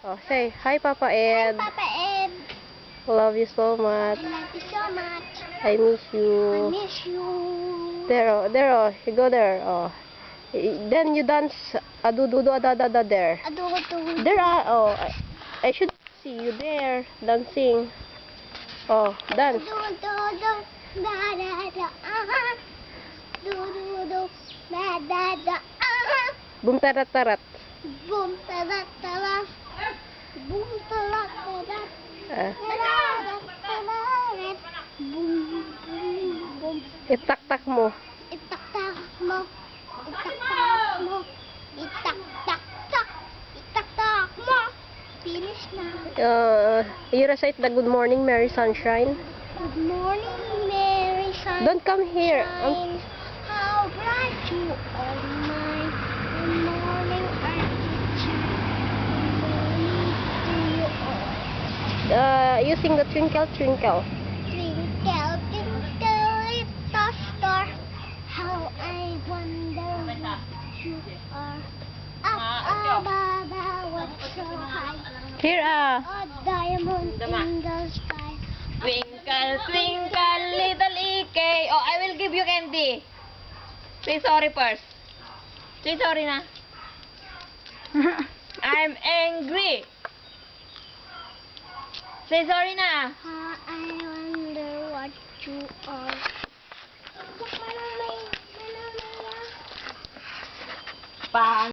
Oh, say hi, Papa Ed. Hi, Papa Ed. Love you so much. Love you so much. I miss I you. miss you. There, oh, you go there. Oh, then you dance. Do da there. Ado. There, oh, I should see you there dancing. Oh, dance. Do da da da do da da da Boom tarat tarat. boom tara tara boom tara tara Ah, boom boom itak-tak mo. itak-tak mo itak-tak mo finish na. You recite the Good Morning, Mary Sunshine. Good morning, Mary Sunshine. Don't come here. How bright you are, mine. Good morning, Archie. Good morning to you all. You sing the Twinkle Twinkle. Twinkle, twinkle, little star, how I wonder what you are. Up above, what's so high? Here, A diamond in the sky. Twinkle, twinkle, little ikay. Oh, I will give you candy. Say sorry first. Say sorry na. I'm angry. Say sorry na. How I wonder what you are. Pang.